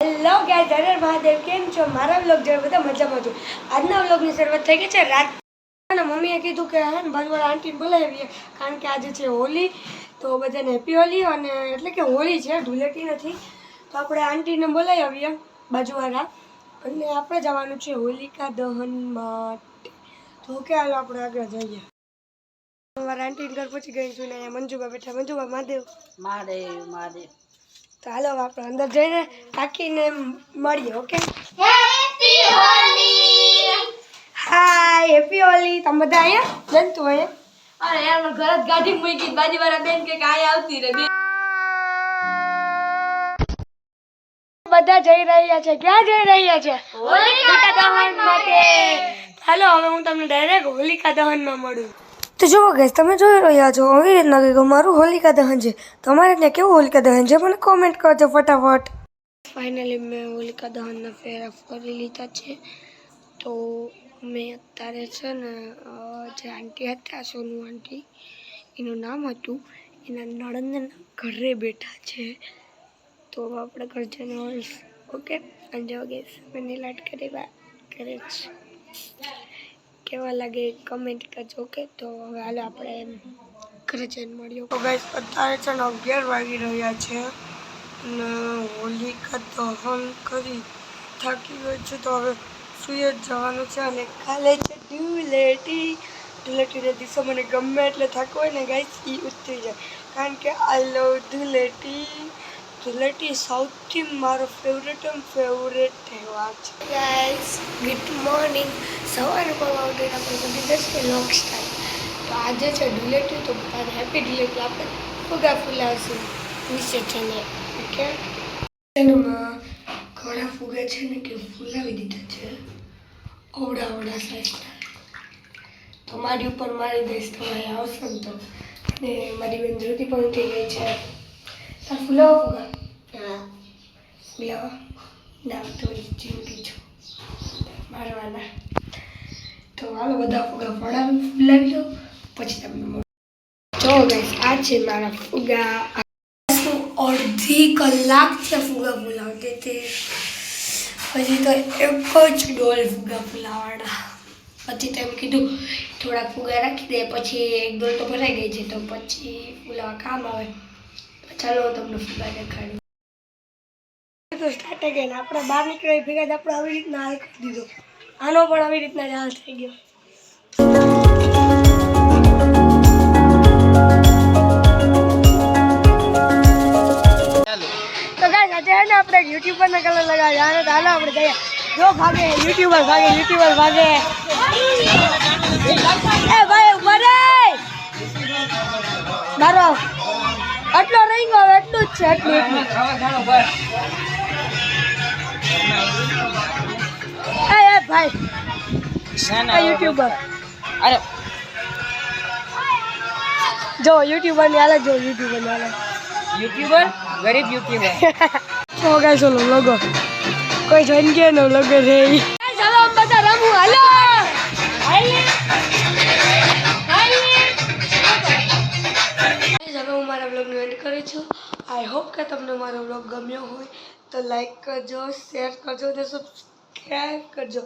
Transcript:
Hello guys, જય મહાદેવ. કેમ છો? મારા વ્લોગ જોઈ બધા મજામાં છો. આજના વ્લોગની શરૂઆત થઈ ગઈ છે રાત. મમ્મીએ કીધું કે હા બાજુવાળા આંટીને બોલાવીએ, કારણ કે આજે છે હોલી. તો બધાને હેપી હોલી. અને એટલે કે હોળી છે, ધૂળેટી નથી. તો આપણે આંટીને બોલાવી આવીએ બાજુવાળા, અને આપણે જવાનું છે હોલિકા દહન માટે. તો કે હાલો આપણે આગળ જઈએ. અમારા આંટી ઘર પહોંચી ગઈ છું ને મંજુબા બેઠા. મંજુબા મહાદેવ મહાદેવ મહાદેવ. તો હાલો આપણે અંદર જઈને કાકીને મળીએ. Okay, happy Holi. Hi happy Holi. તમે બધા અહીંયા જંતુ અહીંયા? અરે યાર, ઘર જ ગાડી મૂકી બાજુવાળા બેન કે આયા આવતી રે. બધા જઈ રહ્યા છે. ક્યાં જઈ રહ્યા છે? હોલિકા દહન માટે. હાલો હવે હું તમને ડાયરેક્ટ હોલિકા દહનમાં મળું. તો જુઓ ગાઈસ, તમે જોઈ રહ્યા છો આવી રીતના કે મારું હોલિકા દહન છે. તમારે ત્યાં કેવું હોલિકા દહન છે મને કોમેન્ટ કરજો ફટાફટ. ફાઇનલી મેં હોલિકા દહનના ફેરા ફરી લીધા છે. તો મેં અત્યારે છે ને જે આંટી હતા, સોનુ આંટી એનું નામ હતું, એના નણંદના ઘરે બેઠા છે. તો આપણે ઘર જઈને ઓકે. અને જો ગાઈસ મને લાટ કરવા કરે છે, કેવા લાગે કમેન્ટ કરજો. ઓકે, તો હવે હાલો આપણે ઘરે જઈને મળીએ. તો ગાઈસ અત્યારે છે ને 11 વાગી રહ્યા છે અને હોલિકા દહન કરી થાકી ગઈ છે. તો હવે સુઈ જ જવાનું છે. અને કાલે છે ધૂળેટી. ધૂળેટીના દિવસે મને ગમે એટલે થાકવું હોય ને ગાઈસ એ ઉતરી જાય, કારણ કે આઈ લવ ધૂળેટી. ધૂળેટી સૌથી મારો ફેવરેટ તહેવાર છે. Guys good morning. સવારે કરવા ઉઠીને આપણે કરી દીધા છે લોક સ્ટાઈલ. તો આજે છે ધૂળેટી, તો બધાને હેપી ધૂળેટી. આપણે ફુગા ફૂલાવશું નીચે છે ને. ઓકે, એમાં ઘણા ફુગા છે ને કે ફૂલાવી દીધા છે અવડા સાઈઝના. તો મારી ઉપર મારી દઈશ, તમારે આવશે ને તો. ને મારી બેન જ્યોતિ પણ ઉઠી ગઈ છે. તાર ફૂલાવા ફુગા? હા ફૂલાવા ના, તો જિંદગી છું મારવાના. તો હાલો બધા ફુગા ફૂલાવી દો, પછી તમને મળો. જો ગાઈસ આ છે મારા ફુગા. અડધી કલાક છે ફુગા ફૂલાવતી તે, પછી તો એક જ ડોલ ફુગા ફૂલાવાના. પછી તો એમ કીધું થોડાક ફુગા રાખી દે, પછી એક ડોલ તો ભરાઈ ગઈ છે, તો પછી ફૂલાવા કામ આવે. ચાલો તમને ફુગા દેખાડું. તો સ્ટાર્ટ again. આપણે બહાર નીકળે ભેગા જ આપણે આવી રીતના હાલ કરી દીધો. આનો પણ આવી રીતના જ હાલ થઈ ગયો. તો ગાઈસ આજે હે ને આપણે યુટ્યુબરના કલર લગાવ્યા. આને તો હાલો આપણે જઈએ. જો ભાગે યુટ્યુબર ભાગે. એ ભાઈ ઉભા રે. મારો આટલો રહી ગયો, એટલું જ છે. એટલું એ ભાઈ યુટ્યુબર. અરે જો યુટ્યુબર ની હાલત, જો યુટ્યુબર ની હાલત. યુટ્યુબર ગરીબ યુટ્યુબર. તો ગાઈસ ઓલો લોગો કોઈ જોઈન કે નો લોગો રે. ચાલો બધા રમવું. હાલો હવે હું મારા વ્લોગનું એન્ડ કરું છું. આઈ હોપ કે તમને મારો વ્લોગ ગમ્યો હોય તો લાઈક કરજો, શેર કરજો અને સબસ્ક્રાઈબ કરજો.